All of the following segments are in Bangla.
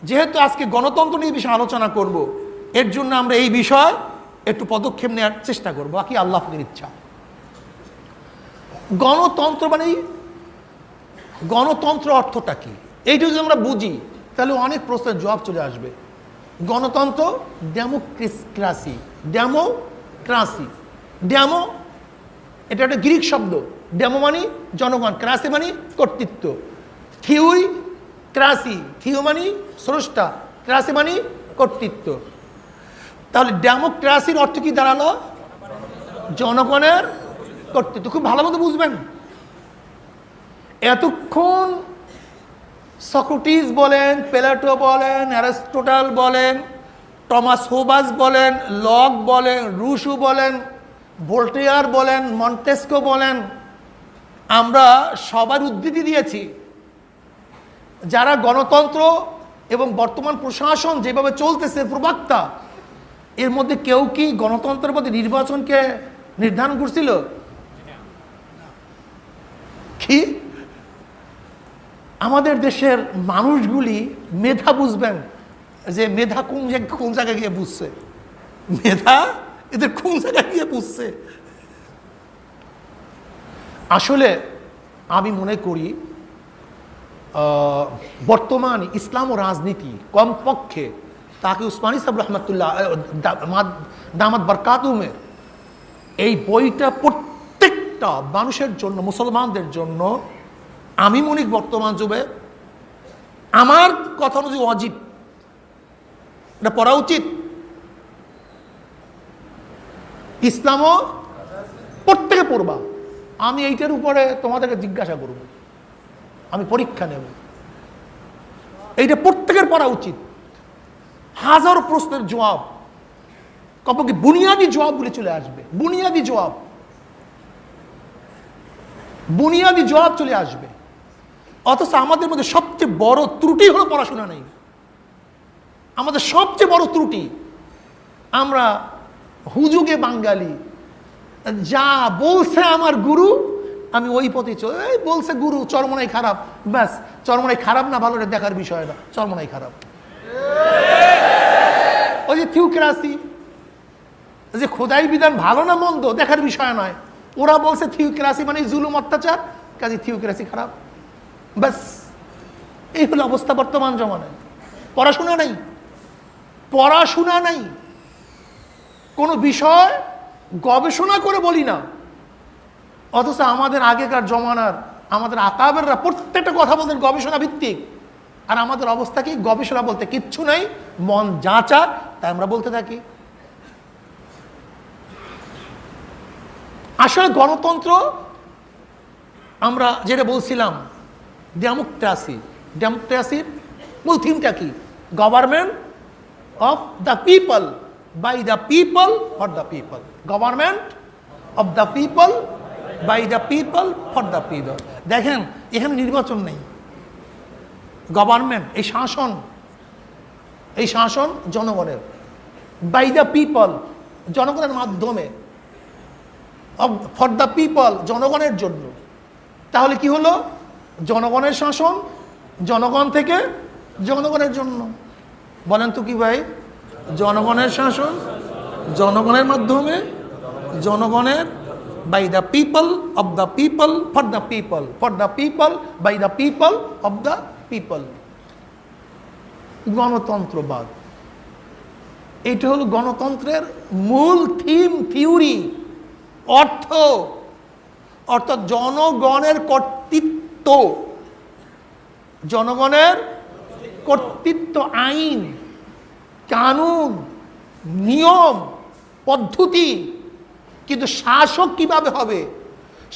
যেহেতু আজকে গণতন্ত্র নিয়ে বিষয়ে আলোচনা করব, এর জন্য আমরা এই বিষয় একটু পদক্ষেপ নেওয়ার চেষ্টা করব, বাকি আল্লাহ পাকের ইচ্ছা। গণতন্ত্র মানে গণতন্ত্র অর্থটা কি, এইটা যদি আমরা বুঝি তাহলে অনেক প্রশ্নের জবাব চলে আসবে। গণতন্ত্র ডেমোক্রেসি, ডেমোক্রাসি, ডেমো এটা একটা গ্রিক শব্দ। ডেমো মানে জনগণ, ক্রাসি মানে কর্তৃত্ব। থিওই ক্রাসি, থিও মানে স্রষ্টা, ক্রাসি মানে কর্তৃত্ব। তাহলে ডেমোক্রাসির অর্থ কি দাঁড়ালো? জনগণের কর্তৃত্ব। খুব ভালো মতো বুঝবেন। এতক্ষণ সক্রেটিস বলেন, প্লেটো বলেন, অ্যারিস্টটল বলেন, টমাস হোবাস বলেন, লক বলেন, রুশো বলেন, ভোল্টেয়ার বলেন, মন্টেস্কো বলেন, আমরা সবার উদ্ধৃতি দিয়েছি। যারা গণতন্ত্র এবং বর্তমান প্রশাসন যেভাবে চলতেছে প্রবক্তা, এর মধ্যে কেউ কি গণতন্ত্রের মধ্যে নির্বাচনকে নির্ধারণ করছিল? কি আমাদের দেশের মানুষগুলি মেধা বুঝবেন যে মেধা কোন জায়গায় গিয়ে বুঝছে, মেধা এদের কোন জায়গায় গিয়ে বুঝছে। আসলে আমি মনে করি বর্তমান ইসলাম ও রাজনীতি কমপক্ষে তাকে উসমানী সাহেব রহমতুল্লাহ দামাত বরকাতুমের এই বইটা প্রত্যেকটা মানুষের জন্য, মুসলমানদের জন্য আমি মনে করি বর্তমান যুগে আমার কথা অনুযায়ী ওয়াজিব, এটা পড়া উচিত। ইসলামও প্রত্যেকে পড়বা। আমি এইটার উপরে তোমাদেরকে জিজ্ঞাসা করব, আমি পরীক্ষা নেব, এইটা প্রত্যেকের পড়া উচিত। হাজারো প্রশ্নের জবাব, কমপক্ষে বুনিয়াদি জবাবগুলি চলে আসবে। বুনিয়াদি জবাব চলে আসবে। অথচ আমাদের মধ্যে সবচেয়ে বড় ত্রুটি হলো পড়াশোনা নেই। আমাদের সবচেয়ে বড় ত্রুটি, আমরা হুজুগে বাঙালি, যা বলছে আমার গুরু আমি ওই পথে বলছে গুরু চরমনাই খারাপ, ব্যাস চরমনাই খারাপ না ভালো দেখার বিষয় না, চরমনাই খারাপ। ওই যে থিওক্রাসি, যে খোদাই বিধান ভালো না মন্দ দেখার বিষয় নয়, ওরা বলছে থিওক্রাসি মানে জুলুম অত্যাচার, কাজে থিওক্রাসি খারাপ, ব্যাস। এই হলো অবস্থা বর্তমান জমানায়। পড়াশোনা নাই, কোনো বিষয় গবেষণা করে বলি না। অথচ আমাদের আগেকার জমানার আমাদের আকাবেররা প্রত্যেকটা কথা বলতেন গবেষণা ভিত্তিক, আর আমাদের অবস্থা কি? গবেষণা বলতে কিচ্ছু নাই, মন যা চা তাই আমরা বলতে থাকি। আসলে গণতন্ত্র আমরা যেটা বলছিলাম ডেমোক্রেসির মূল থিমটা কি? Government of the people, by the people, for the people. Government of the people, by the people, for the people. দেখেন এখানে নির্বাচন নেই। গভর্নমেন্ট এই শাসন জনগণের, বাই দ্য পিপল জনগণের মাধ্যমে, ফর দ্য পিপল জনগণের জন্য। তাহলে কি হলো? জনগণের শাসন, জনগণ থেকে জনগণের জন্য। বলেন তো কি ভাই? জনগণের শাসন জনগণের মাধ্যমে, জনগণের, by the people, of the people, for the people, for the people, by the people, of the people. গণতন্ত্রবাদ, এটা হলো গণতন্ত্রের মূল থিওরি, অর্থাৎ জনগণের কর্তৃত্ব, আইন কানুন নিয়ম পদ্ধতি। কিন্তু শাসক কিভাবে হবে,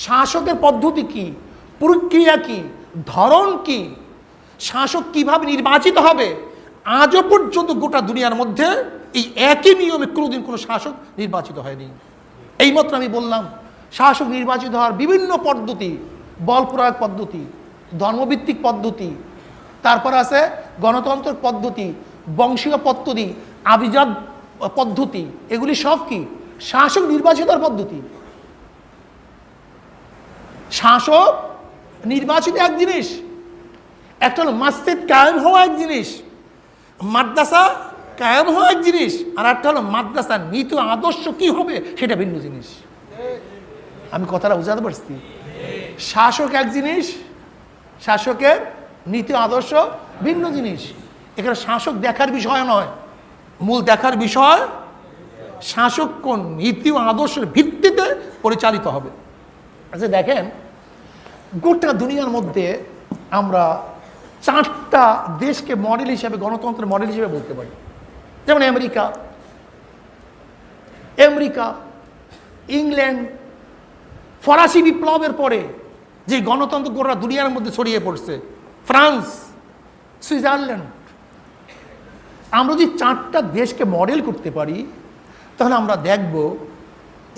শাসকের পদ্ধতি কি, প্রক্রিয়া কি, ধরন কি, শাসক কিভাবে নির্বাচিত হবে, আজও পর্যন্ত গোটা দুনিয়ার মধ্যে এই একই নিয়মে কোনোদিন কোনো শাসক নির্বাচিত হয়নি। এইমাত্র আমি বললাম শাসক নির্বাচিত হওয়ার বিভিন্ন পদ্ধতি, বল প্রয়োগ পদ্ধতি, ধর্মভিত্তিক পদ্ধতি, তারপর আছে গণতন্ত্রের পদ্ধতি, বংশীয় পদ্ধতি, আভিজাত পদ্ধতি। এগুলি সব কি? শাসক নির্বাচিত পদ্ধতি। শাসক নির্বাচিত এক জিনিস, একটা হলো মসজিদ কায়েম হওয়া এক জিনিস, মাদ্রাসা কায়েম হওয়া এক জিনিস, আর একটা হলো মাদ্রাসার নীতি আদর্শ কি হবে সেটা ভিন্ন জিনিস। আমি কথাটা বুঝাতে পারছি? শাসক এক জিনিস, শাসকের নীতি আদর্শ ভিন্ন জিনিস। এখানে শাসক দেখার বিষয় নয়, মূল দেখার বিষয় শাসক কোন নীতি ও আদর্শের ভিত্তিতে পরিচালিত হবে। আচ্ছা দেখেন, গোটা দুনিয়ার মধ্যে আমরা 4টা দেশকে মডেল হিসেবে, গণতন্ত্রের মডেল হিসেবে বলতে পারি। যেমন আমেরিকা, ইংল্যান্ড, ফরাসি বিপ্লবের পরে যে গণতন্ত্র গোটা দুনিয়ার মধ্যে ছড়িয়ে পড়ছে, ফ্রান্স, সুইজারল্যান্ড। আমরা যদি 4টা দেশকে মডেল করতে পারি তাহলে আমরা দেখব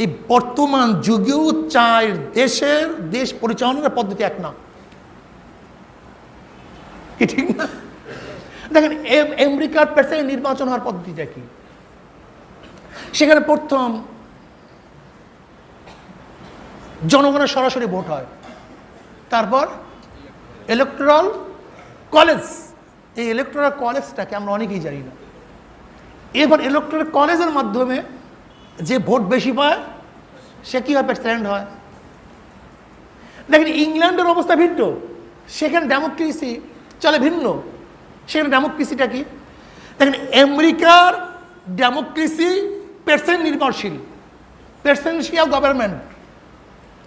এই বর্তমান যুগেও 4 দেশের দেশ পরিচালনার পদ্ধতি এক না, কি ঠিক না? দেখেন আমেরিকার প্রেসিডেন্ট নির্বাচন হওয়ার পদ্ধতিটা কি? সেখানে প্রথম জনগণের সরাসরি ভোট হয়, তারপর ইলেকটোরাল কলেজ। এই ইলেকটোরাল কলেজটাকে আমরা অনেকেই জানি না। এবার ইলেকটোরাল কলেজের মাধ্যমে যে ভোট বেশি পায় সে কি হয়? প্রেসিডেন্ট হয়। দেখেন ইংল্যান্ডের অবস্থা ভিন্ন, সেখানে ডেমোক্রেসি চলে ভিন্ন। সেখানে ডেমোক্রেসিটা কি? দেখেন আমেরিকার ডেমোক্রেসি প্রেসিডেন্ট নির্ভরশীল, প্রেসিডেন্সিয়াল গভর্নমেন্ট,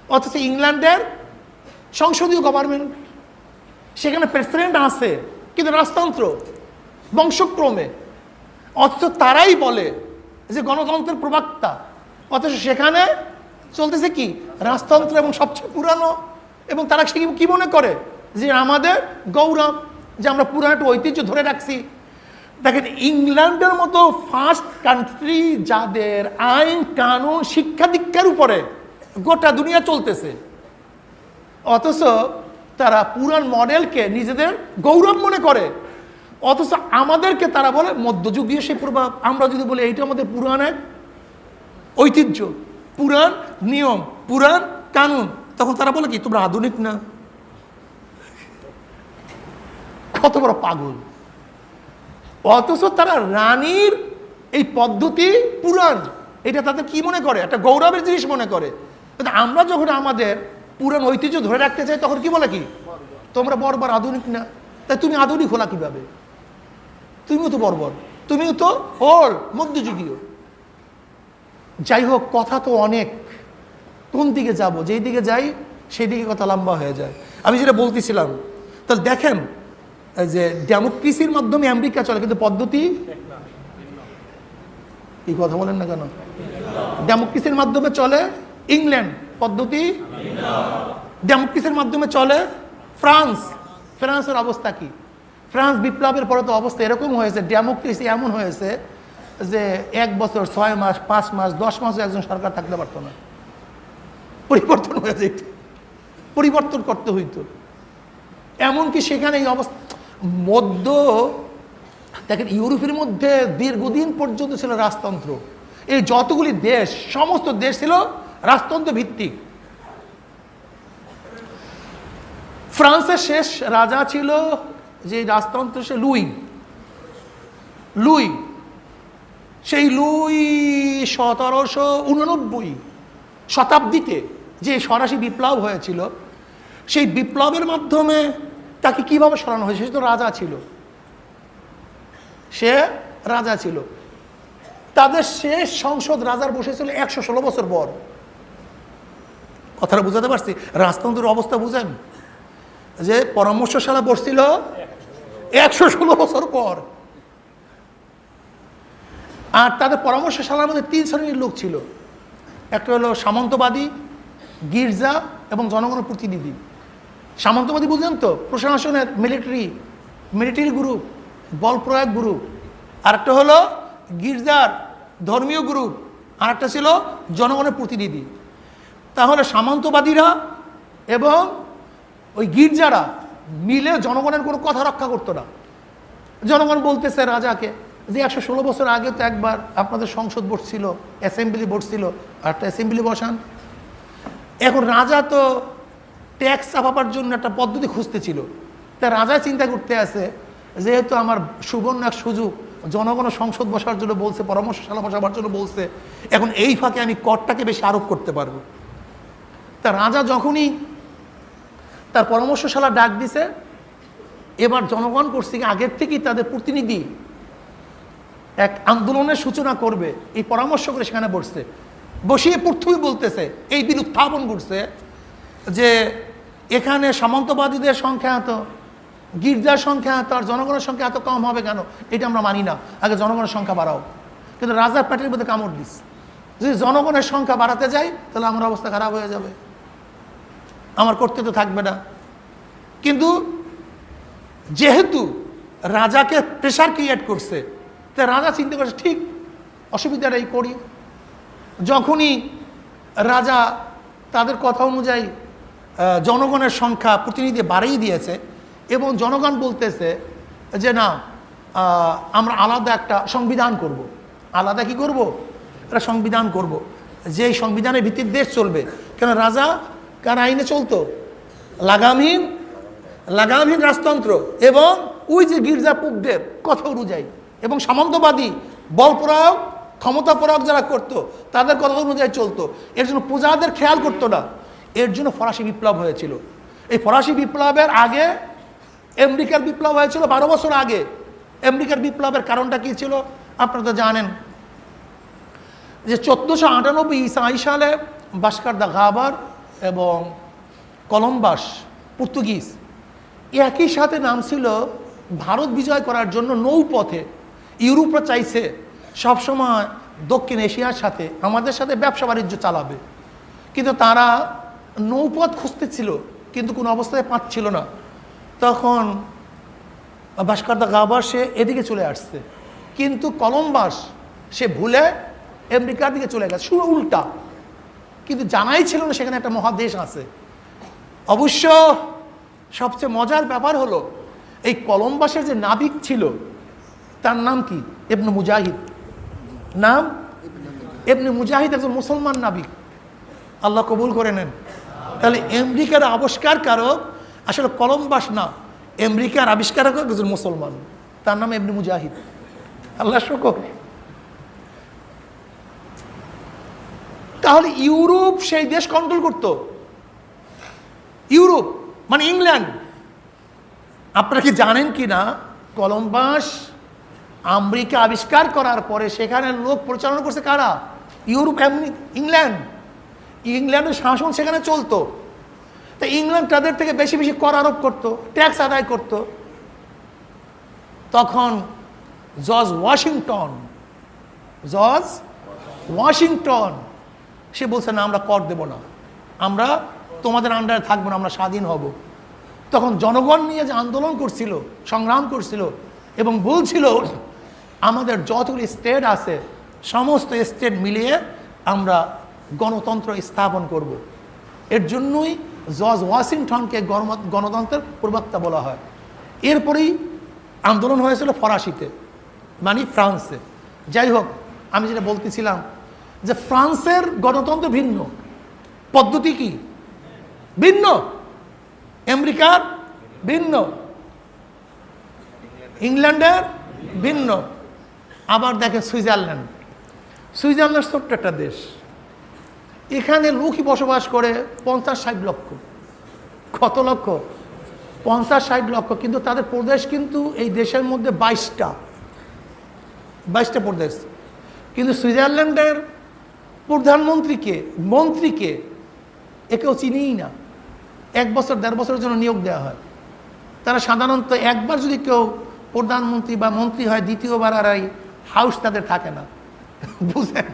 অথচ ইংল্যান্ডের সংসদীয় গভর্নমেন্ট। সেখানে প্রেসিডেন্ট আছে কিন্তু রাজতন্ত্র বংশক্রমে, অথচ তারাই বলে যে গণতন্ত্রের প্রবক্তা, অথচ সেখানে চলতেছে কি? রাজতন্ত্র, এবং সবচেয়ে পুরানো। এবং তারা সে কি মনে করে যে আমাদের গৌরব, যে আমরা পুরানো একটা ঐতিহ্য ধরে রাখছি। দেখেন ইংল্যান্ডের মতো ফার্স্ট কান্ট্রি যাদের আইন কানুন শিক্ষা দীক্ষার উপরে গোটা দুনিয়া চলতেছে, অথচ তারা পুরান মডেলকে নিজেদের গৌরব মনে করে, অথচ আমাদেরকে তারা বলে মধ্যযুগীয় সেই প্রভাব। আমরা যদি বলি এইটা আমাদের পুরাণ এক ঐতিহ্য, পুরাণ নিয়ম, পুরাণ কানুন, তখন তারা বলে কি তোমরা আধুনিক না। কত বড় পাগল! অথচ তারা রানীর এই পদ্ধতি পুরাণ, এটা তাদের কি মনে করে? একটা গৌরবের জিনিস মনে করে। কিন্তু আমরা যখন আমাদের পুরাণ ঐতিহ্য ধরে রাখতে চাই তখন কি বলে কি তোমরা বর্বর, আধুনিক না। তাই তুমি আধুনিক হলা কিভাবে? তুমিও তো বর্বর, তুমিও তো ওল্ড, মধ্যযুগীয়। যাই হোক, কথা তো অনেক, কোন দিকে যাব? যেই দিকে যাই সেই দিকে কথা লম্বা হয়ে যায়। আমি যেটা বলতেছিলাম, তাহলে দেখেন যে ডেমোক্রেসির মাধ্যমে আমেরিকা চলে, কিন্তু পদ্ধতি এই কথা বলেন না কেন? ডেমোক্রেসির মাধ্যমে চলে ইংল্যান্ড, পদ্ধতি ডেমোক্রেসির মাধ্যমে চলে ফ্রান্স। ফ্রান্সের অবস্থা কি? ফ্রান্স বিপ্লবের পরে তো অবস্থা এরকম হয়েছে, ডেমোক্রেসি এমন হয়েছে যে 1 বছর 6 মাস 5 মাস 10 মাসও একজন সরকার থাকতে পারতো না, পরিবর্তন হয়ে যেত, পরিবর্তন করতে হইতো। এমনকি সেখানে এই অবস্থা মধ্য দেখেন ইউরোপের মধ্যে দীর্ঘদিন পর্যন্ত ছিল রাজতন্ত্র। এই যতগুলি দেশ, সমস্ত দেশ ছিল রাজতন্ত্র ভিত্তিক। ফ্রান্সের শেষ রাজা ছিল যে রাজতন্ত্র, সে লুই। সেই লুই 1789 শতাব্দীতে যে ফরাসি বিপ্লব হয়েছিল, সেই বিপ্লবের মাধ্যমে তাকে কিভাবে সরানো হয়েছে? সে তো রাজা ছিল, সে রাজা ছিল। তাদের শেষ সংসদ রাজার বসেছিল 116 বছর পর। কথাটা বুঝাতে পারছি? রাজতন্ত্রের অবস্থা বুঝেন যে পরামর্শশালা বসছিল 116 বছর পর। আর তাদের পরামর্শশালার মধ্যে 3 শ্রেণীর লোক ছিল। একটা হলো সামন্তবাদী, গির্জা এবং জনগণের প্রতিনিধি। সামন্তবাদী বুঝলেন তো? প্রশাসনের মিলিটারি গ্রুপ, বল প্রয়োগ গ্রুপ। আরেকটা হলো গির্জার ধর্মীয় গ্রুপ, আর একটা ছিল জনগণের প্রতিনিধি। তাহলে সামন্তবাদীরা এবং ওই গির্জারা মিলে জনগণের কোনো কথা রক্ষা করতো না। জনগণ বলতেছে রাজাকে যে 116 বছর আগে তো একবার আপনাদের সংসদ বসছিল, অ্যাসেম্বলি বসছিল, আর একটা অ্যাসেম্বলি বসান। এখন রাজা তো ট্যাক্স চাপাবার জন্য একটা পদ্ধতি খুঁজতেছিল। তা রাজা চিন্তা করতে আছে যেহেতু আমার সুবর্ণ এক সুযোগ, জনগণ সংসদ বসার জন্য বলছে, পরামর্শশালা বসাবার জন্য বলছে, এখন এই ফাঁকে আমি করটাকে বেশি আরোপ করতে পারবো। তা রাজা যখনই তার পরামর্শশালা ডাক দিছে, এবার জনগণ করছে কি আগের থেকেই তাদের প্রতিনিধি এক আন্দোলনের সূচনা করবে, এই পরামর্শ করে সেখানে বসছে। বসিয়ে প্রথমেই বলতেছে, এই বিল উত্থাপন করছে যে এখানে সামন্তবাদীদের সংখ্যা এত, গির্জার সংখ্যা এত, আর জনগণের সংখ্যা এত কম হবে কেন? এটা আমরা মানি না, আগে জনগণের সংখ্যা বাড়াও। কিন্তু রাজার প্যাটের মধ্যে কামড় দিস, যদি জনগণের সংখ্যা বাড়াতে যাই তাহলে আমার অবস্থা খারাপ হয়ে যাবে, আমার করতে তো থাকবে না। কিন্তু যেহেতু রাজাকে প্রেশার ক্রিয়েট করছে, তাই রাজা চিন্তা করছে ঠিক অসুবিধাটাই করি। যখনই রাজা তাদের কথা অনুযায়ী জনগণের সংখ্যা প্রতিনিধি বাড়িয়ে দিয়েছে এবং জনগণ বলতেছে যে না, আমরা আলাদা একটা সংবিধান করব। আলাদা কি করব? একটা সংবিধান করব, যেই সংবিধানের ভিত্তিতে দেশ চলবে। কেন রাজা কার আইনে চলতো? লাগামহীন রাজতন্ত্র এবং ওই যে গির্জাপুবদের কথা অনুযায়ী, এবং সামন্তবাদী বল প্রয়োগ, ক্ষমতা প্রয়োগ যারা করতো তাদের কথা অনুযায়ী চলতো। এর জন্য প্রজাদের খেয়াল করতো না। এর জন্য ফরাসি বিপ্লব হয়েছিল। এই ফরাসি বিপ্লবের আগে আমেরিকার বিপ্লব হয়েছিল 12 বছর আগে। আমেরিকার বিপ্লবের কারণটা কি ছিল আপনারা তো জানেন, যে 1498 ঈসাই সালে ভাস্কো দা গামার এবং কলম্বাস পর্তুগিজ একই সাথে নামছিল ভারত বিজয় করার জন্য নৌপথে। ইউরোপরা চাইছে সবসময় দক্ষিণ এশিয়ার সাথে আমাদের সাথে ব্যবসা বাণিজ্য চালাবে, কিন্তু তারা নৌপথ খুঁজতেছিল কিন্তু কোনো অবস্থায় পাচ্ছিল না। তখন ভাস্কো দা গামা সে এদিকে চলে আসছে, কিন্তু কলম্বাস সে ভুলে আমেরিকার দিকে চলে গেছে, শুরু উল্টা। কিন্তু জানাই ছিল না সেখানে একটা মহাদেশ আছে। অবশ্য সবচেয়ে মজার ব্যাপার হলো এই কলম্বাসের যে নাবিক ছিল তার নাম কি? ইবনে মুজাহিদ। নাম ইবনে মুজাহিদ, একজন মুসলমান নাবিক। আল্লাহ কবুল করে নেন। তাহলে আমেরিকার আবিষ্কারকারক আসলে কলম্বাস না, আমেরিকার আবিষ্কারক একজন মুসলমান, তার নাম ইবনে মুজাহিদ। আল্লাহ শুকর। তাহলে ইউরোপ সেই দেশ কন্ট্রোল করত। ইউরোপ মানে ইংল্যান্ড। আপনারা কি জানেন কি না, কলম্বাস আমেরিকা আবিষ্কার করার পরে সেখানে লোক পরিচালনা করছে কারা? Europe, England. ইংল্যান্ডের শাসন সেখানে চলতো। তা ইংল্যান্ড তাদের থেকে বেশি বেশি কর আরোপ করতো, ট্যাক্স আদায় করত। তখন জর্জ ওয়াশিংটন সে বলছে না, আমরা কর দেব না, আমরা তোমাদের আন্ডারে থাকবো না, আমরা স্বাধীন হব। তখন জনগণ নিয়ে যে আন্দোলন করছিল, সংগ্রাম করছিল এবং বলছিল আমাদের যতগুলি স্টেট আছে সমস্ত স্টেট মিলিয়ে আমরা গণতন্ত্র স্থাপন করব। এর জন্যই জর্জ ওয়াশিংটনকে গণতন্ত্রের প্রবক্তা বলা হয়। এরপরেই আন্দোলন হয়েছিল ফরাসিতে, মানে ফ্রান্সে। যাই হোক, আমি যেটা বলতেছিলাম যে ফ্রান্সের গণতন্ত্র ভিন্ন, পদ্ধতি কি ভিন্ন, আমেরিকার ভিন্ন, ইংল্যান্ডের ভিন্ন। আবার দেখেন সুইজারল্যান্ড ছোট্ট একটা দেশ, এখানে লোকই বসবাস করে 50-60 লক্ষ। কত লক্ষ? 50-60 লক্ষ। কিন্তু তাদের প্রদেশ কিন্তু এই দেশের মধ্যে 22টা প্রদেশ। কিন্তু সুইজারল্যান্ডের মন্ত্রীকে একেও চিনিই না। 1 বছর 1.5 বছরের জন্য নিয়োগ দেওয়া হয়। তারা সাধারণত একবার যদি কেউ প্রধানমন্ত্রী বা মন্ত্রী হয়, দ্বিতীয়বার আর এই হাউস তাদের থাকে না। বুঝলেন?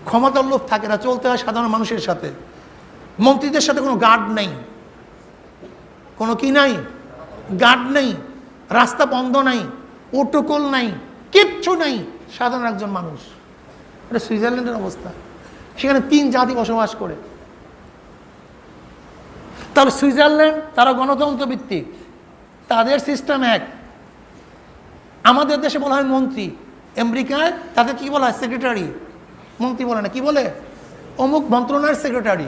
ক্ষমতার লোভ থাকে না, চলতে হয় সাধারণ মানুষের সাথে। মন্ত্রীদের সাথে কোনো গার্ড নেই, কোনো কি নাই, গার্ড নেই, রাস্তা বন্ধ নাই, প্রোটোকল নাই, কিচ্ছু নাই, সাধারণ একজন মানুষ। এটা সুইজারল্যান্ডের অবস্থা। সেখানে 3 জাতি বসবাস করে। তাহলে সুইজারল্যান্ড তারা গণতন্ত্র ভিত্তিক, তাদের সিস্টেম এক। আমাদের দেশে বলা হয় মন্ত্রী, আমেরিকায় তাদের কি বলা হয়? সেক্রেটারি। মন্ত্রী বলে না, কি বলে? অমুক মন্ত্রণালয়ের সেক্রেটারি।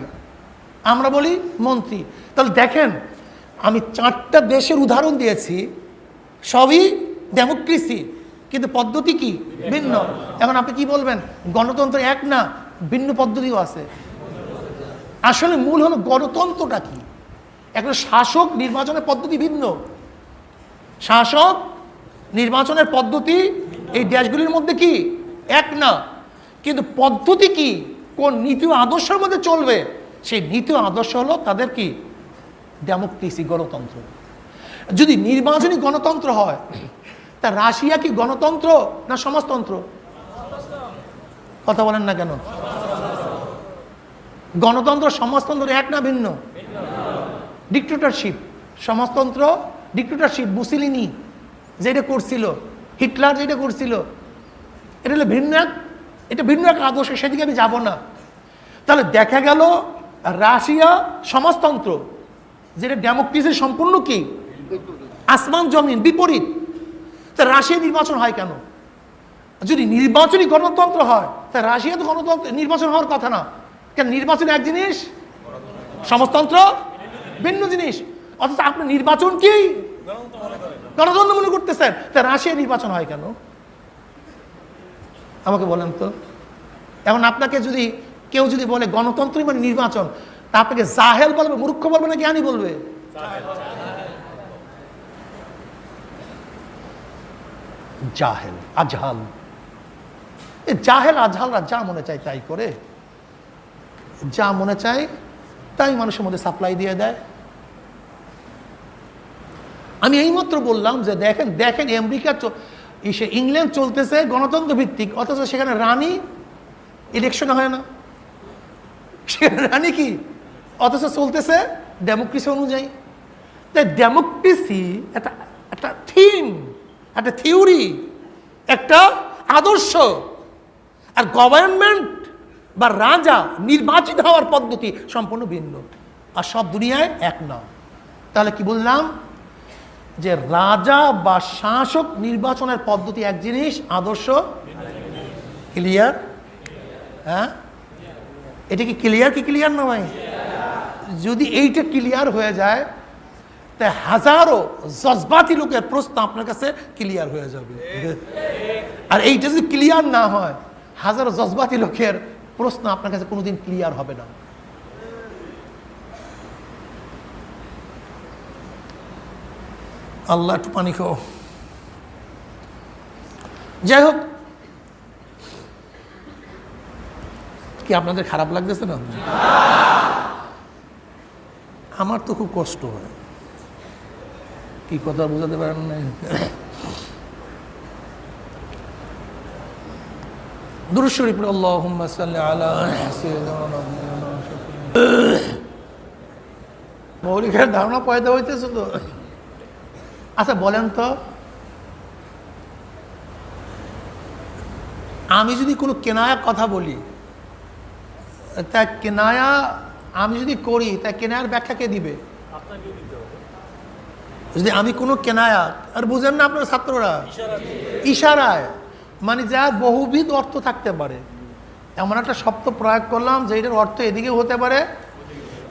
আমরা বলি মন্ত্রী। তাহলে দেখেন, আমি 4টা দেশের উদাহরণ দিয়েছি, সবই ডেমোক্রেসি, কিন্তু পদ্ধতি কি ভিন্ন। এখন আপনি কি বলবেন গণতন্ত্র এক না, ভিন্ন পদ্ধতিও আছে? আসলে মূল হলো গণতন্ত্রটা কি। একটা শাসক নির্বাচনের পদ্ধতি ভিন্ন, শাসক নির্বাচনের পদ্ধতি এই দেশগুলির মধ্যে কি এক না, কিন্তু পদ্ধতি কি, কোন নীতি ও আদর্শের মধ্যে চলবে, সেই নীতি ও আদর্শ হলো তাদের কি ডেমোক্রেসি, গণতন্ত্র। যদি নির্বাচনী গণতন্ত্র হয়, তা রাশিয়া কি গণতন্ত্র না সমাজতন্ত্র? কথা বলেন না কেন? গণতন্ত্র সমাজতন্ত্র এক না ভিন্ন? ডিক্টেটরশিপ, সমাজতন্ত্র ডিক্টেটরশিপ, মুসলিনি যেটা করছিল, হিটলার যেটা করছিল, এটা হলো ভিন্ন এক, এটা ভিন্ন এক আদর্শ, সেদিকে আমি যাব না। তাহলে দেখা গেল রাশিয়া সমাজতন্ত্র, যেটা ডেমোক্রেসি সম্পূর্ণ কি আসমান জমিন বিপরীত। তা রাশিয়া নির্বাচন হয় কেন? যদি নির্বাচনী গণতন্ত্র হয়, তা রাশিয়া তো গণতন্ত্র নির্বাচন হওয়ার কথা না কেন? নির্বাচন এক জিনিস, সমাজতন্ত্র ভিন্ন জিনিস। অথচ আপনি নির্বাচন কি গণতন্ত্র মনে করতেছেন, তা রাশিয়া নির্বাচন হয় কেন আমাকে বলেন তো। এখন আপনাকে যদি কেউ যদি বলে গণতন্ত্রই মানে নির্বাচন, তা আপনাকে জাহেল বলবে, মূর্খ বলবে না জ্ঞানী বলবে? জাহেল আজহাল, জাহেল আজহালরা যা মনে চায় তাই করে, যা মনে চায় তাই মানুষের মধ্যে সাপ্লাই দিয়ে দেয়। আমি এইমাত্র বললাম যে দেখেন দেখেন আমেরিকা ইংল্যান্ড চলতেছে গণতন্ত্র ভিত্তিক, অথচ সেখানে রানী ইলেকশন হয় না, সেখানে রানী কি, অথচ চলতেছে ডেমোক্রেসি অনুযায়ী। তাই ডেমোক্রেসি একটা একটা থিম, একটা থিওরি, একটা আদর্শ, আর গভর্নমেন্ট বা রাজা নির্বাচিত হওয়ার পদ্ধতি সম্পূর্ণ ভিন্ন, আর সব দুনিয়ায় এক না। তাহলে কি বললাম যে রাজা বা শাসক নির্বাচনের পদ্ধতি এক জিনিস, আদর্শ ক্লিয়ার? হ্যাঁ, এটা কি ক্লিয়ার কি ক্লিয়ার না ভাই? যদি এইটা ক্লিয়ার হয়ে যায়, তাই হাজারো জজবাতি লোকের প্রশ্ন আপনার কাছে ক্লিয়ার হয়ে যাবে। আর এইটা যদি ক্লিয়ার না হয়, হাজারো জজবাতি লোকের প্রশ্ন আপনার কাছে কোনোদিন ক্লিয়ার হবে না। আল্লাহ একটু পানি খাও। যাই হোক, কি আপনাদের খারাপ লাগতেছে না? আমার তো খুব কষ্ট হয়, কি কথা বোঝাতে পারেন না। দুরূদ শরীফ আল্লাহুম্মা সাল্লি আলা সাইয়্যিদিনা মৌলিকের ধারণা পয়দা হইতেছে তো। আচ্ছা বলেন তো, আমি যদি কোনো কেনায়া কথা বলি, তা কেনায়া আমি যদি করি, তা কেনায়ার ব্যাখ্যা কে দিবে? যদি আমি কোনো কেনায়া, আর বুঝেন না আপনার ছাত্ররা, ইশারায়, মানে যার বহুবিধ অর্থ থাকতে পারে, এমন একটা শব্দ প্রয়োগ করলাম যে এটার অর্থ এদিকে হতে পারে।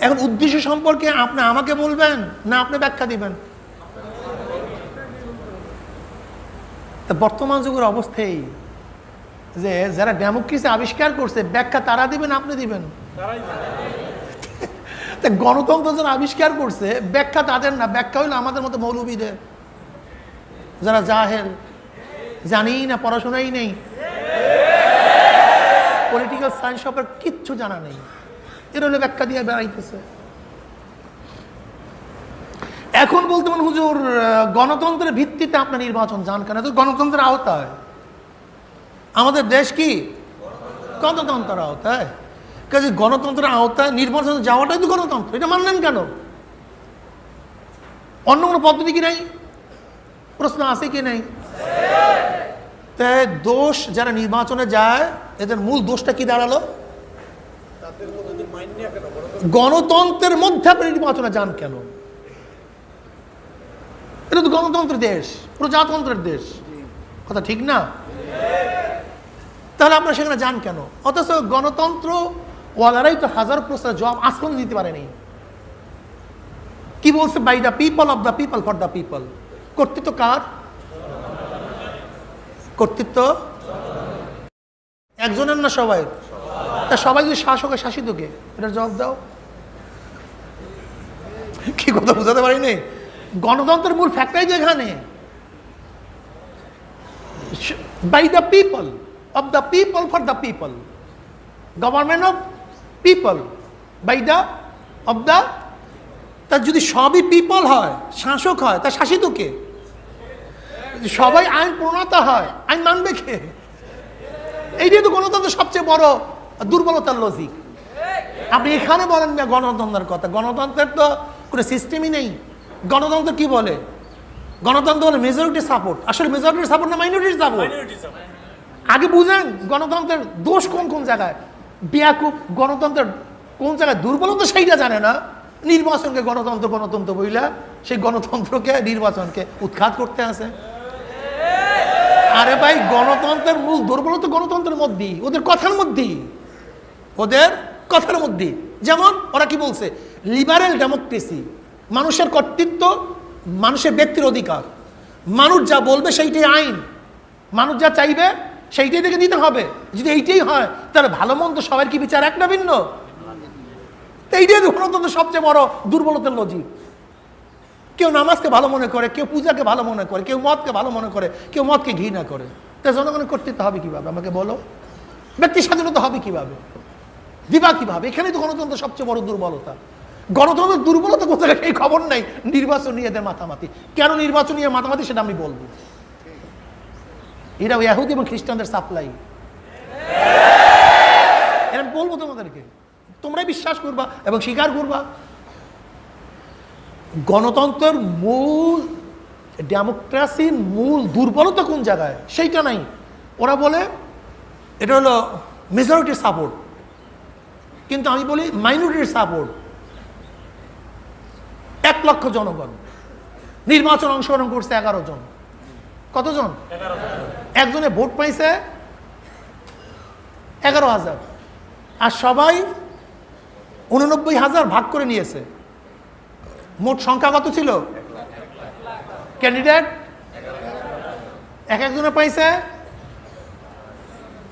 এখন উদ্দেশ্য সম্পর্কে আপনি আমাকে বলবেন না আপনি ব্যাখ্যা দিবেন? বর্তমান যুগের অবস্থায় যে যারা ডেমোক্রেসি আবিষ্কার করছে, ব্যাখ্যা তারা দিবেন আপনি দিবেন? গণতন্ত্র যারা আবিষ্কার করছে, ব্যাখ্যা তাদের না, ব্যাখ্যা হইলো আমাদের মতো মৌলবীদের, যারা জাহেল, জানি না, পড়াশোনাই নেই, পলিটিক্যাল সায়েন্স সম্পর্কে কিচ্ছু জানা নেই, এর হলে ব্যাখ্যা দিয়ে বেড়াইতেছে। এখন বলতে পারেন হুজুর গণতন্ত্রের ভিত্তিতে আপনার নির্বাচন যান কেন? তো গণতন্ত্রের আওতায়, আমাদের দেশ কি গণতন্ত্রের আওতায়, কাজে গণতন্ত্রের আওতায় নির্বাচন যাওয়াটাই তো গণতন্ত্র, এটা মানলেন কেন? অন্য কোনো পদ্ধতি কি নাই? প্রশ্ন আছে কি নাই? তাই দোষ যারা নির্বাচনে যায়, এদের মূল দোষটা কি দাঁড়ালো? গণতন্ত্রের মধ্যে আপনি নির্বাচনে যান কেন? এটা তো গণতন্ত্রের দেশ, প্রজাতন্ত্রের দেশ, কথা ঠিক না? তাহলে আপনারা সেখানে যান কেন? অথচ গণতন্ত্র ওয়ালারাই তো হাজার প্রশ্নের জবাব আসলে দিতে পারেনি। কি বলছে? By the people, of the people, for the people. কর্তৃত্ব কার? কর্তৃত্ব একজনের না সবাই? তা সবাই যদি শাসকের শাসিত কে? এটার জবাব দাও। কি কথা বুঝাতে পারিনি? গণতন্ত্রের মূল ফ্যাক্টরি যেখানে by the people, of the people, for the people, government of people, by the of the. তা যদি সবই পিপল হয়, শাসক হয়, তা শাসিত কে? সবাই আইন প্রণেতা হয়, আইন মানবে কে? এইটাই তো গণতন্ত্রের সবচেয়ে বড় দুর্বলতার লজিক। আপনি এখানে বলেন না গণতন্ত্রের কথা, গণতন্ত্রের তো কোনো সিস্টেমই নেই। গণতন্ত্র কি বলে? গণতন্ত্র বলে মেজরিটি সাপোর্ট। আসলে মেজরিটির সাপোর্ট না মাইনরিটির সাপোর্ট? আগে বুঝেন গণতন্ত্রের দোষ কোন কোন জায়গায়। বেয়াকুব গণতন্ত্রের কোন জায়গায় দুর্বলতা সেইটা জানে না। নির্বাচনকে গণতন্ত্র গণতন্ত্র বইলা সেই গণতন্ত্রকে নির্বাচনকে উৎখাত করতে আছে। আরে ভাই, গণতন্ত্রের মূল দুর্বলতা গণতন্ত্রের মধ্যেই, ওদের কথার মধ্যেই, ওদের কথার মধ্যেই। যেমন ওরা কি বলছে, লিবারেল ডেমোক্রেসি, মানুষের কর্তৃত্ব, মানুষের ব্যক্তির অধিকার, মানুষ যা বলবে সেইটাই আইন, মানুষ যা চাইবে সেইটাই থেকে দিতে হবে। যদি এইটাই হয় তাহলে ভালো মন্দ সবার কি বিচার এক না ভিন্ন? এইটাই গণতন্ত্রের সবচেয়ে বড় দুর্বলতার লজিক। কেউ নামাজকে ভালো মনে করে, কেউ পূজাকে ভালো মনে করে, কেউ মদকে ভালো মনে করে, কেউ মদকে ঘৃণা করে। তা জনগণের কর্তৃত্ব হবে কিভাবে আমাকে বলো? ব্যক্তি স্বাধীনতা হবে কিভাবে? দিবা কিভাবে? এখানেই তো গণতন্ত্রের সবচেয়ে বড় দুর্বলতা। গণতন্ত্রের দুর্বলতা কোথায় এই খবর নাই। নির্বাচন নিয়ে এদের মাতামাতি। কেন নির্বাচন নিয়ে মাতামাতি সেটা আমি বলবো। এরা ইহুদি এবং খ্রিস্টানদের সাপ্লাই। এরা বলবো তোমাদেরকে, তোমরাই বিশ্বাস করবা এবং স্বীকার করবা। গণতন্ত্রের মূল, ডেমোক্রেসির মূল দুর্বলতা কোন জায়গায় সেইটা নাই। ওরা বলে এটা হলো মেজরিটির সাপোর্ট, কিন্তু আমি বলি মাইনরিটির সাপোর্ট। 1 লক্ষ জনগণ নির্বাচন অংশগ্রহণ করছে 11 জন। কতজন? 11 একজনে ভোট পাইছে 11,000, আর সবাই 89,000 ভাগ করে নিয়েছে। মোট সংখ্যা কত ছিল ক্যান্ডিডেট? এক একজনে পাইছে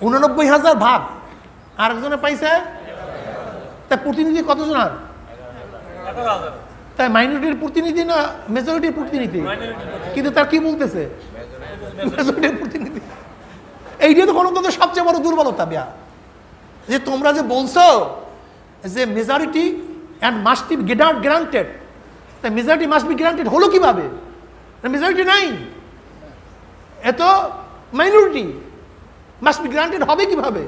89,000 ভাগ, আর একজনে পাইছে। তাই প্রতিনিধি কতজন? আর তাই মাইনরিটির প্রতিনিধি না মেজরিটির প্রতিনিধি? কিন্তু তার কি বলতেছে? মেজরিটির প্রতিনিধি। এইটাই তো গণতন্ত্রের সবচেয়ে বড় দুর্বলতা। যে তোমরা যে বলছো যে majority and must be granted, তাই মেজরিটি মাস্ট বি গ্রান্টেড হলো কিভাবে? মেজরিটি নাই, এত মাইনরিটি মাস্ট বি গ্রান্টেড হবে কিভাবে?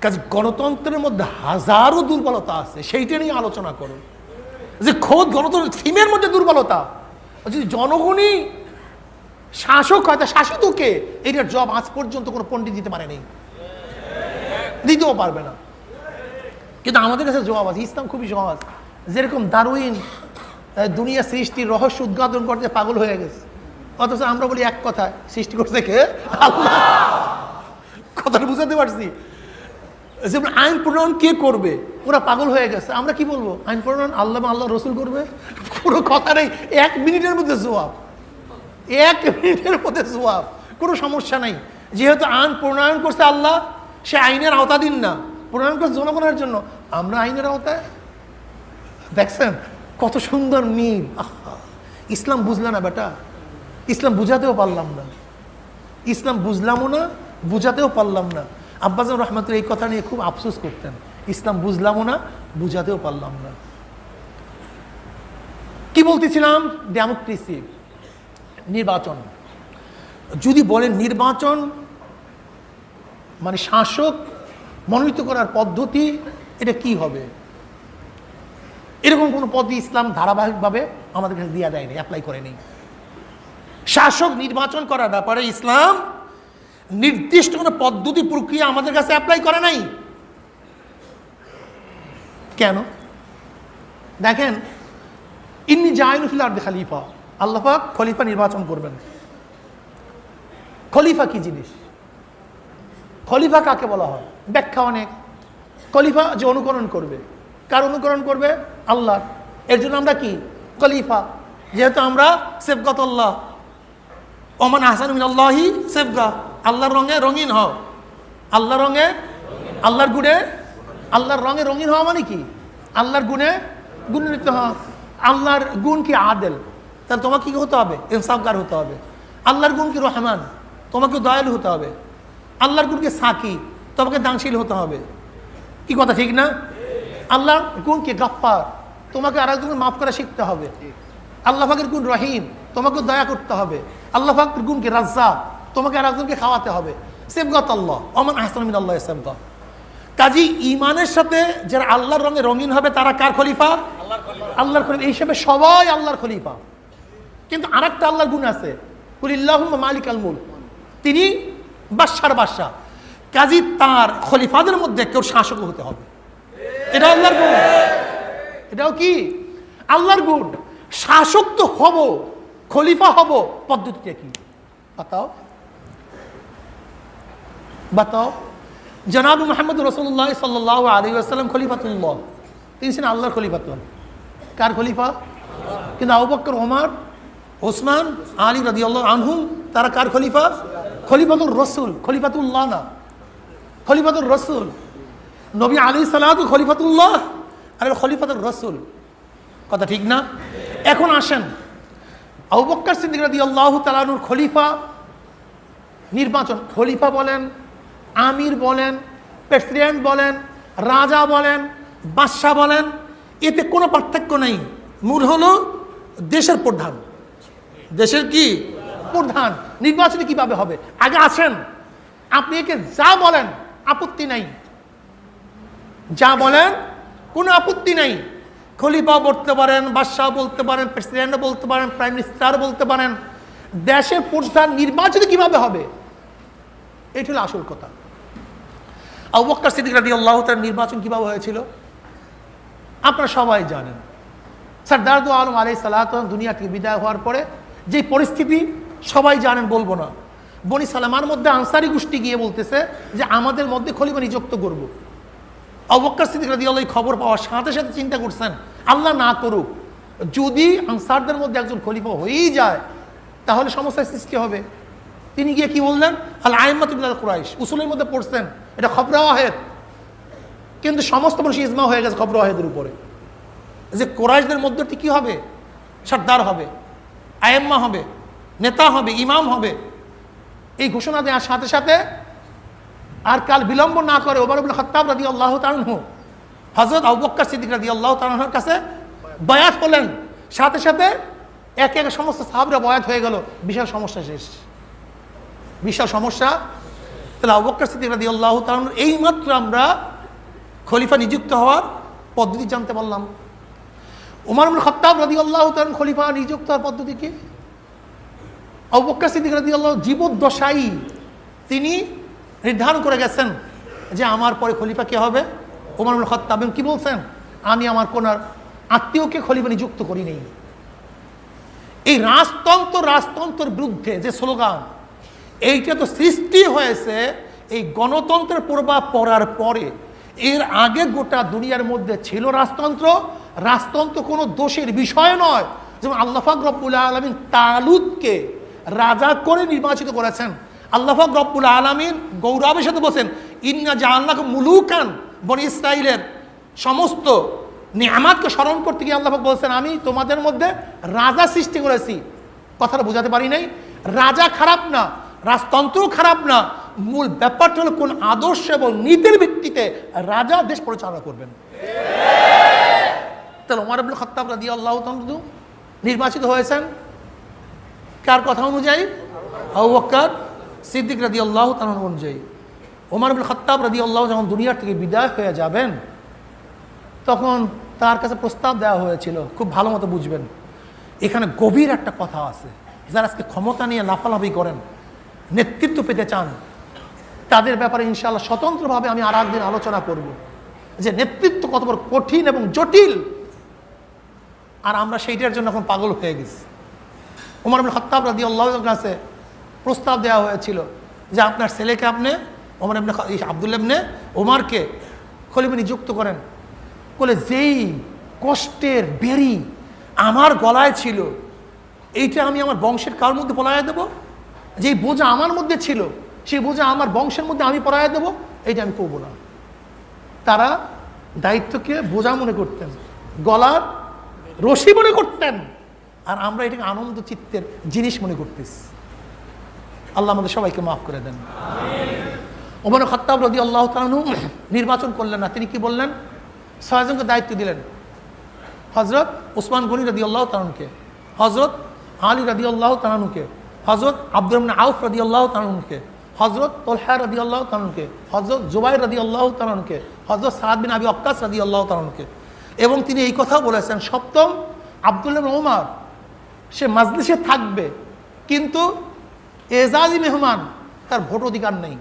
কাজে গণতন্ত্রের মধ্যে হাজারো দুর্বলতা আছে, সেইটা নিয়ে আলোচনা করো। যে খোদ গণতন্ত্রের থিমের মধ্যে দুর্বলতা। যদি জনগণই শাসক হয় তা শাসিত কে? এইটার জবাব আজ পর্যন্ত কোনো পণ্ডিত দিতে পারে নাই, দিতেও পারবে না। কিন্তু আমাদের কাছে জবাব আছে, ইসলাম খুবই সহজ। যেরকম দারুইন দুনিয়া সৃষ্টির রহস্য উদ্ঘাটন করতে পাগল হয়ে গেছে, অথচ আমরা বলি এক কথা, সৃষ্টি করছে কে? আল্লাহ। কথাটা বুঝাতে পারছি? যেমন আইন প্রণয়ন কে করবে, ওরা পাগল হয়ে গেছে। আমরা কি বলবো? আইন প্রণয়ন আল্লাহ আল্লাহ রসুল করবে। কোনো কথা নেই, 1 মিনিটের মধ্যে জবাব, 1 মিনিটের মধ্যে জবাব, কোনো সমস্যা নেই। যেহেতু আইন প্রণয়ন করছে আল্লাহ, সে আইনের আওতাধীন না, প্রণয়ন করছে জনগণের জন্য, আমরা আইনের আওতায়। দেখছেন কত সুন্দর মিল। ইসলাম বুঝলে না বেটা, ইসলাম বুঝাতেও পারলাম না, ইসলাম বুঝলামও না, বুঝাতেও পারলাম না। আব্বাজান রহমাতুল্লাহ এই কথা নিয়ে খুব আফসোস করতেন, ইসলাম বুঝলামও না, বুঝাতেও পারলাম না। কি বলতেছিলাম? ডেমোক্রেসি, নির্বাচন। যদি বলেন নির্বাচন মানে শাসক মনোনীত করার পদ্ধতি, এটা কি হবে? এরকম কোনো পদ্ধতি ইসলাম ধারাবাহিকভাবে আমাদের কাছে দেওয়া দেয়নি, অ্যাপ্লাই করে নেই। শাসক নির্বাচন করার ব্যাপারে ইসলাম নির্দিষ্ট কোনো পদ্ধতি প্রক্রিয়া আমাদের কাছে অ্যাপ্লাই করে নাই। কেন? দেখেন, ইন্নী জাইলু ফিল আরদি খলিফা, আল্লাহ পাক খলিফা নির্বাচন করবেন। খলিফা কি জিনিস? খলিফা কাকে বলা হয়? ব্যাখ্যা অনেক। খলিফা যে অনুকরণ করবে, কার অনুকরণ করবে? আল্লাহ। এর জন্য আমরা কি? খলিফা। যেহেতু আমরা সেবগতুল্লাহ, ওমান আহসানু মিনাল্লাহি সিবগা, আল্লাহর রঙে রঙিন হও। আল্লাহর রঙে, আল্লাহর গুণে, আল্লাহর রঙে রঙিন হওয়া মানে কি? আল্লাহর গুণে গুণান্বিত হওয়া। আল্লাহর গুণ কি আদেল, তাহলে তোমাকে কি হতে হবে? ইনসাফগার হতে হবে। আল্লাহর গুণ কি রহমান, তোমাকে দয়ালু হতে হবে। আল্লাহর গুণ কি সাকি, তোমাকে দানশীল হতে হবে। কি কথা ঠিক না? আল্লাহর গুণ কি গাফফার, তোমাকে আরেকজনকে মাফ করা শিখতে হবে। আল্লাহ পাকের গুণ রহিম, তোমাকে দয়া করতে হবে। আল্লাহ পাকের গুণ কি রাজ্জাক, তোমাকে আরেকজনকে খাওয়াতে হবে। সিবগাত আল্লাহ, ওমান আহসানু মিনাল্লাহি সিবগা। কাজী ইমানের সাথে যারা আল্লাহর রঙে রঙিন হবে তারা কার খলিফা? আল্লাহর খলিফা। এই হিসেবে সবাই আল্লাহর খলিফা। কিন্তু আরেকটা আল্লাহর গুণ আছে, কুলিল্লাহুম্মা মালিকাল মুলক, তিনি বাদশার বাদশা। কাজী তার খলিফাদের মধ্যে কেউ শাসক হতে হবে, এটা আল্লাহর গুণ। এটাও কি আল্লাহর গুণ। শাসক তো হব, খলিফা হব, পদ্ধতিটা কি বাতাও বাতাও। জনাব মুহাম্মদ রাসূলুল্লাহ সাল্লাল্লাহু আলাইহি ওয়াসাল্লাম খলিফাতুল্লাহ, তিনি ছিলেন আল্লাহর খলিফাতুল্লাহ। কার খলিফা? কিন্তু আবু বকর, ওমর, ওসমান, আলী রাদিয়াল্লাহু আনহুম তারা কার খলিফা? খলিফাতুর রাসূল, খলিফাতুল্লাহ না, খলিফাতুর রাসূল। নবী আলাইহিস সালাতু খলিফাতুল্লাহ আর খলিফাতুর রাসূল, কথা ঠিক না? এখন আসেন, আবু বকর সিদ্দিক রাদিয়াল্লাহু তাআলা আনহুর খলিফা নির্বাচন, খলিফা বলেন, আমির বলেন, প্রেসিডেন্ট বলেন, রাজা বলেন, বাদশাহ বলেন, এতে কোনো পার্থক্য নেই। মূল হলো দেশের প্রধান, দেশের কি প্রধান। নির্বাচনে কিভাবে হবে? আগে আছেন, আপনি একে যা বলেন আপত্তি নাই, যা বলেন কোনো আপত্তি নাই। খলিফা বলতে পারেন, বাদশাহ বলতে পারেন, প্রেসিডেন্ট বলতে পারেন, প্রাইম মিনিস্টার বলতে পারেন। দেশের প্রধান নির্বাচনে কিভাবে হবে, এটা হলো আসল কথা। আবু বকর সিদ্দিক রাদিয়াল্লাহু তাআলা নির্বাচন কিভাবে হয়েছিল আপনারা সবাই জানেন। সরদার দু আলম আলাইহিস সালাতু দুনিয়া থেকে বিদায় হওয়ার পরে যে পরিস্থিতি সবাই জানেন, বলবো না। বনি সালামার মধ্যে আনসারি গোষ্ঠী গিয়ে বলতেছে যে আমাদের মধ্যে খলিফা নিযুক্ত করব। আবু বকর সিদ্দিক রাদিয়াল্লাহু খবর পাওয়ার সাথে সাথে চিন্তা করছেন, আল্লাহ না করুক যদি আনসারদের মধ্যে একজন খলিফা হয়েই যায় তাহলে সমস্যার সৃষ্টি হবে। তিনি গিয়ে কি বললেন? আল আইম্মাতু মিনাল কুরাইশ, উসুলের মধ্যে পড়ছেন, এটা খবর ওয়াহিদ, কিন্তু সমস্ত মানুষ ইজমা হয়ে গেছে খবর ওয়াহিদের উপরে যে কুরাইশদের মধ্যে কি হবে? সর্দার হবে, আইম্মা হবে, নেতা হবে, ইমাম হবে। এই ঘোষণা দেওয়ার সাথে সাথে আর কাল বিলম্ব না করে ওমর ইবনে খাত্তাব রাদিয়াল্লাহু তাআলা আনহু হযরত আবু বকর সিদ্দিক রাদিয়াল্লাহু তাআলা আনহুর কাছে বায়াত হলেন। সাথে সাথে একে একে সমস্ত সাহাবীরা বায়াত হয়ে গেল। বিশাল সমস্যা শেষ, বিশাল সমস্যা। তাহলে আবু বকর সিদ্দিক রাদিয়াল্লাহু তাআলা এইমাত্র আমরা খলিফা নিযুক্ত হওয়ার পদ্ধতি জানতে পারলাম। ওমর ইবনে খাত্তাব রাদিয়াল্লাহু তাআলা খলিফা নিযুক্ত হওয়ার পদ্ধতি কি? আবু বকর সিদ্দিক রাদিয়াল্লাহু জীবদ্দশায় তিনি নির্ধারণ করে গেছেন যে আমার পরে খলিফা কে হবে? ওমর ইবনে খাত্তাব। কি বলছেন? আমি আমার কোন আত্মীয়কে খলিফা নিযুক্ত করি নেই। এই রাজতন্ত্রের বিরুদ্ধে যে স্লোগান, এইটা তো সৃষ্টি হয়েছে এই গণতন্ত্রের প্রভাব পড়ার পরে। এর আগে গোটা দুনিয়ার মধ্যে ছিল রাজতন্ত্র। রাজতন্ত্র কোনো দোষের বিষয় নয়। যেমন আল্লাহ পাক রব্বুল আলামিন তালুতকে রাজা করে নির্বাচিত করেছেন। আল্লাহ পাক রব্বুল আলামিন গৌরবের সাথে বলেন, ইন্না জাআলনাকুম মুলুকান, বনি ইসরাইলের সমস্ত নিয়ামতকে স্মরণ করতে গিয়ে আল্লাহ পাক বলেছেন আমি তোমাদের মধ্যে রাজা সৃষ্টি করেছি। কথাটা বোঝাতে পারি নাই? রাজা খারাপ না, রাজতন্ত্র খারাপ না, মূল ব্যাপারটা হলো কোন আদর্শ এবং নীতির ভিত্তিতে রাজা দেশ পরিচালনা করবেন। তাহলে ওমর ইবনে খাত্তাব রাদিয়াল্লাহু তাআলা নির্বাচিত হয়েছেন কার কথা অনুযায়ী? আবু বকর সিদ্দিক রাদিয়াল্লাহু তাআলা অনুযায়ী। ওমর ইবনে খাত্তাব রাদিয়াল্লাহু যখন দুনিয়া থেকে বিদায় হয়ে যাবেন তখন তার কাছে প্রস্তাব দেওয়া হয়েছিল। খুব ভালো মতো বুঝবেন, এখানে গভীর একটা কথা আছে। যারা আজকে ক্ষমতা নিয়ে লাফালাফি করেন, নেতৃত্ব পেতে চান, তাদের ব্যাপারে ইনশাআল্লাহ স্বতন্ত্রভাবে আমি আর একদিন আলোচনা করব যে নেতৃত্ব কত বড় কঠিন এবং জটিল। আর আমরা সেইটার জন্য এখন পাগল হয়ে গেছি। ওমর ইবনে খাত্তাব রাদিয়াল্লাহু তাআলার কাছে প্রস্তাব দেওয়া হয়েছিল যে আপনার ছেলেকে আপনি ওমর ইবনে আব্দুল্লাহ ইবনে ওমরকে খলিফা নিযুক্ত করেন। বলে যেই কষ্টের বেরি আমার গলায় ছিল এইটা আমি আমার বংশের কার মধ্যে পলাইয়া দেব? যেই বোঝা আমার মধ্যে ছিল সেই বোঝা আমার বংশের মধ্যে আমি পড়াইয়া দেবো, এইটা আমি করবো না। তারা দায়িত্বকে বোঝা মনে করতেন, গলার রশি মনে করতেন, আর আমরা এটাকে আনন্দ চিত্তের জিনিস মনে করতেছি। আল্লাহ আমাদের সবাইকে মাফ করে দেন। ওমর খাত্তাব রাদিয়াল্লাহু তাআলা আনহু নির্বাচন করলেন না, তিনি কি বললেন? 6 জনকে দায়িত্ব দিলেন। হযরত ওসমান গনি রাদিয়াল্লাহু তাআলা আনহুকে, হযরত আলী রাদিয়াল্লাহু তাআলা আনহুকে, হযরত আব্দুর রহমান আউফ রাদিয়াল্লাহু তাআলা আনহুকে, হযরত তালহা রাদিয়াল্লাহু তাআলা আনহুকে, হযরত জুবাইর রাদিয়াল্লাহু তাআলা আনহুকে, হযরত সাদ বিন আবি ওয়াক্কাস রাদিয়াল্লাহু তাআলা আনহুকে। এবং তিনি এই কথাও বলেছেন, সপ্তম আব্দুল্লাহ ইবনে ওমর সে মাজলিসে থাকবে, কিন্তু এজাজি মেহমান, তার ভোট অধিকার নেই।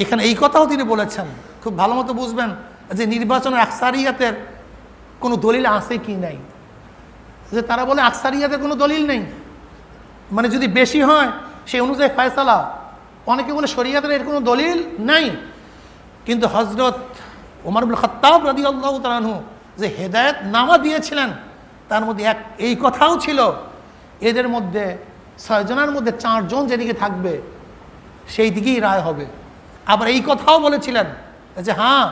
এখানে এই কথাও তিনি বলেছেন, খুব ভালো মতো বুঝবেন যে নির্বাচনের আকসারিয়াতের কোনো দলিল আছে কি নাই। যে তারা বলে আকসারিয়াতের কোনো দলিল নেই, মানে যদি বেশি হয় সেই অনুযায়ী ফয়সালা। অনেকে বলে শরিয়াতের এর কোনো দলিল নাই, কিন্তু হযরত ওমর ইবনে খাত্তাব রাদিয়াল্লাহু তাআলা আনহু যে হেদায়েত নামা দিয়েছিলেন, তার মধ্যে এই কথাও ছিল, এদের মধ্যে 6 জনের মধ্যে 4 জন যেদিকে থাকবে সেই দিকেই রায় হবে। আবার এই কথাও বলেছিলেন যে হ্যাঁ,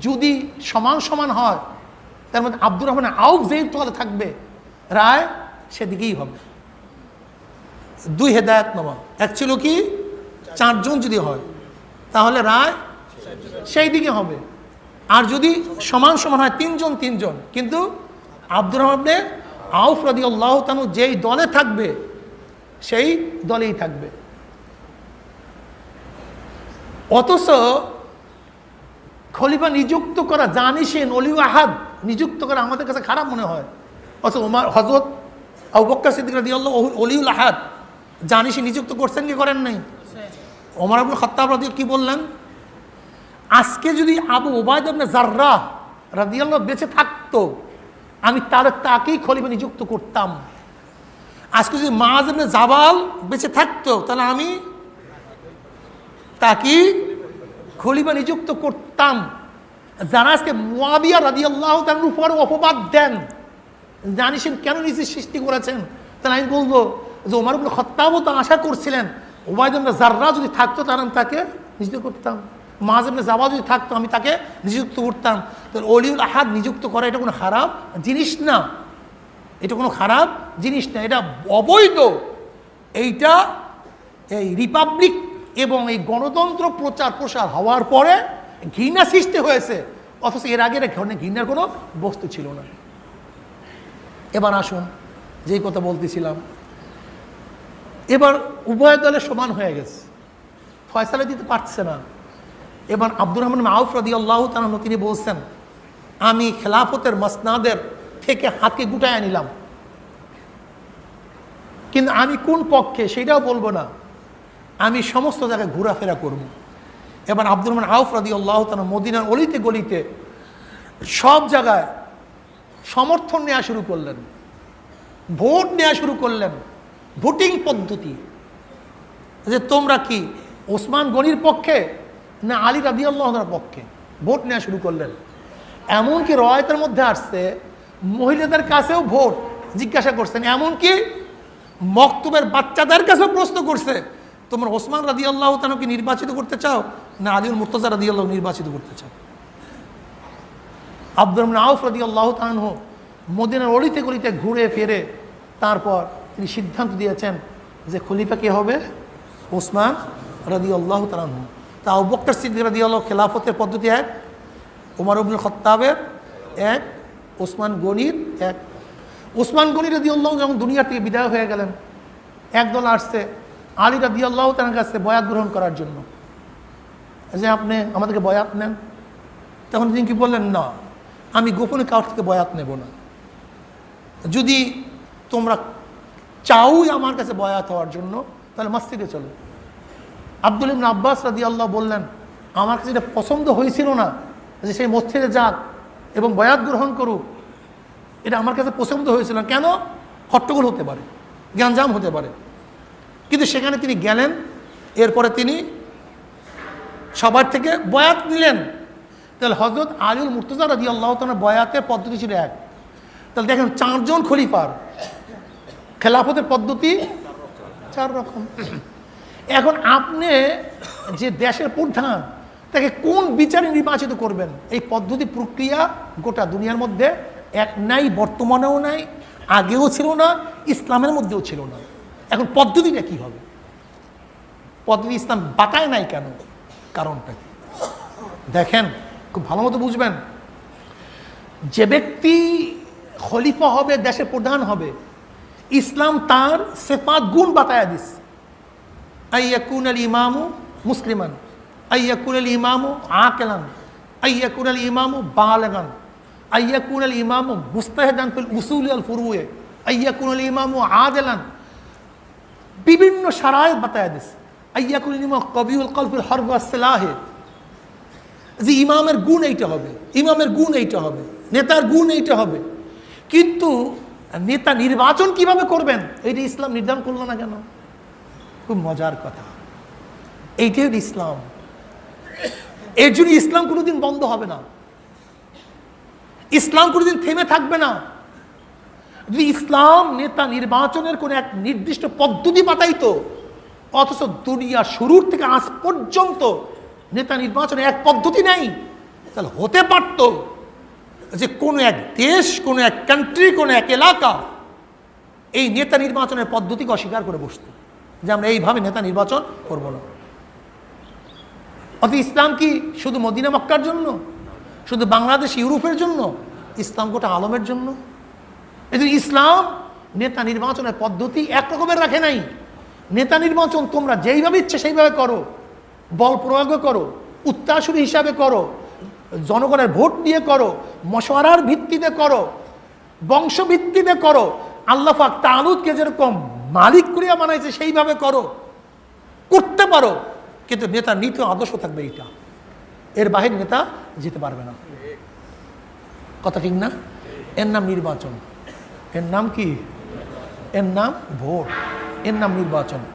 যদি সমান সমান হয়, তার মধ্যে আব্দুর রহমান আউফ যেই দলে থাকবে, রায় সেদিকেই হবে। 2 হেদায়েত নামা, এক ছিল কি 4 জন যদি হয় তাহলে রায় সেই দিকে হবে, আর যদি সমান সমান হয় 3 জন 3 জন, কিন্তু আব্দুর রহমান আউফ রাদিয়াল্লাহু তাআলা যেই দলে থাকবে সেই দলেই থাকবে। অথচ খলিফা নিযুক্ত করা, জানিসেন ওলি আহাদ নিযুক্ত করা আমাদের কাছে খারাপ মনে হয়। অথচ হযরত আবু বকর সিদ্দিক রাদিয়াল্লাহু ওলিউল আহাদ জানিসে নিযুক্ত করছেন কি করেন নাই? ওমর ইবনে খাত্তাব রাদিয়াল্লাহু কি বললেন? আজকে যদি আবু উবাইদা ইবনে জাররাহ রাদিয়াল্লাহু বেঁচে থাকতো, আমি তাকেই খলিফা নিযুক্ত করতাম। আজকে যদি মুআয ইবনে জাবাল বেঁচে থাকতো, তাহলে আমি তাকেই খলিফা নিযুক্ত করতাম। যারা আজকে মুআবিয়া রাদিয়াল্লাহু তাআলার উপর অপবাদ দেন, জানিসেন কেন নিজে সৃষ্টি করেছেন, তাহলে আমি বলবো যে ওমর ইবনে খাত্তাবও তো আশা করছিলেন উবাইদা ইবনে জাররাহ যদি থাকতো তাহলে আমি তাকে নিযুক্ত করতাম, মুআয ইবনে জাবাল যদি থাকতো আমি তাকে নিযুক্ত করতাম। তাহলে ওলিউল আহাদ নিযুক্ত করা এটা কোনো খারাপ জিনিস না, এটা কোনো খারাপ জিনিস না, এটা অবৈধ। এইটা এই রিপাবলিক এবং এই গণতন্ত্র প্রচার প্রসার হওয়ার পরে ঘৃণা সৃষ্টি হয়েছে, অথচ এর আগে ঘৃণার কোনো বস্তু ছিল না। এবার আসুন, যেই কথা বলতেছিলাম, এবার উভয় দলে সমান হয়ে গেছে, ফয়সালা দিতে পারছে না। এবার আব্দুর রহমান আউফ রাদিয়াল্লাহু তাআলা আনহু তিনি বলছেন, আমি খেলাফতের মসনাদের থেকে হাতকে গুটায় নিলাম, কিন্তু আমি কোন পক্ষে সেটাও বলবো না, আমি সমস্ত জায়গায় ঘোরাফেরা করব। এবার আব্দুর রহমান আউফ রাদিয়াল্লাহু তাআলা মদিনার অলিতে গলিতে সব জায়গায় সমর্থন নেওয়া শুরু করলেন, ভোট নেওয়া শুরু করলেন, ভোটিং পদ্ধতি, যে তোমরা কি ওসমান গনির পক্ষে না আলী রাদিয়াল্লাহু তাআলার পক্ষে, ভোট নেওয়া শুরু করলেন। এমনকি রওয়ায়াতের মধ্যে আসছে মহিলাদের কাছেও ভোট জিজ্ঞাসা করছেন, এমনকি মক্তবের বাচ্চাদের কাছেও প্রশ্ন করছে, তোমরা ওসমান রাদিয়াল্লাহু তাআলাকে নির্বাচিত করতে চাও না আলীউল মুর্তজা রাদিয়াল্লাহু নির্বাচিত করতে চাও? আব্দুর রহমান আউফ রাদিয়াল্লাহু তাআলা আনহু মদিনার অলিতে গলিতে ঘুরে ফিরে তারপর তিনি সিদ্ধান্ত দিয়েছেন যে খলিফা কে হবে? ওসমান রাদিয়াল্লাহু তাআলা আনহু। তা আবু বকর সিদ্দিক রাদিয়াল্লাহু খেলাফতের পদ্ধতি এক, ওমর ইবনে খাত্তাবের এক, ওসমান গনির এক। ওসমান গনি রাদিয়াল্লাহু যখন দুনিয়া থেকে বিদায় হয়ে গেলেন, একদল আসছে আলী রাদিয়াল্লাহু তাআলার কাছে বয়াত গ্রহণ করার জন্য, যে আপনি আমাদেরকে বয়াত নেন। তখন তিনি কি বললেন, না, আমি গোপনে কারোর থেকে বয়াত নেব না, যদি তোমরা চাওই আমার কাছে বয়াত হওয়ার জন্য তাহলে মসজিদে চলো। আব্দুল ইবনে আব্বাস রাদিয়াল্লাহু বললেন, আমার কাছে এটা পছন্দ হয়েছিল না যে সেই মসজিদে যাক এবং বয়াত গ্রহণ করুক, এটা আমার কাছে পছন্দ হয়েছিল। কেন? হট্টগোল হতে পারে, গ্যাঞ্জাম হতে পারে। কিন্তু সেখানে তিনি গেলেন, এরপরে তিনি সবার থেকে বয়াত নিলেন। তাহলে হযরত আলীউল মুর্তজা রাদিয়াল্লাহু তাআলার বয়াতের পদ্ধতি ছিল এক। তাহলে দেখেন 4 জন খলিফার খেলাফতের পদ্ধতি 4 রকম। এখন আপনি যে দেশের প্রধান তাকে কোন বিচারে নির্বাচিত করবেন, এই পদ্ধতি প্রক্রিয়া গোটা দুনিয়ার মধ্যে এক নাই, বর্তমানেও নাই, আগেও ছিল না, ইসলামের মধ্যেও ছিল না। এখন পদ্ধতিটা কি হবে? পদ্ধতি ইসলাম বাতায় নাই কেন? কারণটা কি দেখেন, খুব ভালো মতো বুঝবেন। যে ব্যক্তি খলিফা হবে, দেশের প্রধান হবে, ইসলাম তার সিফাত গুণ বাতায়া this. আইয়াকুন Al ইমামু মুসলিমান, আইয়াকুন Al ইমামু আকিলান, আইয়াকুন Al ইমামু বালিগান, আইয়াকুন Al ইমামু মুস্তাহিদান feel উসুল আল ফুরুয়ে, আইয়াকুন আল ইমামু আদিলান। বিভিন্ন শারায়েত বাতায়া দিস। আইয়াকুন আল ইমামু কবিউল কলব ফিল হরব ওয়াস সিলাহে, যে ইমামের গুণ এইটা হবে, ইমামের গুণ এইটা হবে, নেতার গুণ এইটা হবে। কিন্তু নেতা নির্বাচন কিভাবে করবেন এইটা ইসলাম নির্ধারণ করলো না কেন? খুব মজার কথা, এইটাই হল ইসলাম। এর জন্য ইসলাম কোনোদিন বন্ধ হবে না, ইসলাম কোনোদিন থেমে থাকবে না। যদি ইসলাম নেতা নির্বাচনের কোন এক নির্দিষ্ট পদ্ধতি বাতাইতো, অথচ দুনিয়া শুরুর থেকে আজ পর্যন্ত নেতা নির্বাচনে এক পদ্ধতি নেই, তাহলে হতে পারত যে কোনো এক দেশ, কোনো এক কান্ট্রি, কোনো এক এলাকা এই নেতা নির্বাচনের পদ্ধতিকে অস্বীকার করে বসত, যে আমরা এইভাবে নেতা নির্বাচন করব না। অথচ ইসলাম কি শুধু মদিনা মক্কার জন্য, শুধু বাংলাদেশ ইউরোপের জন্য? ইসলাম গোটা আলমের জন্য। এই যে ইসলাম নেতা নির্বাচনের পদ্ধতি এক রকমের রাখে নাই। নেতা নির্বাচন তোমরা যেইভাবে ইচ্ছে সেইভাবে করো, বল প্রয়োগ করো, উত্তাসুরি হিসাবে করো, জনগণের ভোট দিয়ে করো, মশওয়ারার ভিত্তিতে করো, বংশ ভিত্তিতে করো। আল্লাহ পাক তালুতকে যেরকম মালিক করিয়া বানাইছে সেইভাবে করো, করতে পারো, কিন্তু নেতার নীতি আদর্শ থাকবে এইটা, এর বাহিরে নেতা যেতে পারবে না। কথা ঠিক না? এর নাম নির্বাচন। এর নাম কি? এর নাম ভোট, এর নাম নির্বাচন।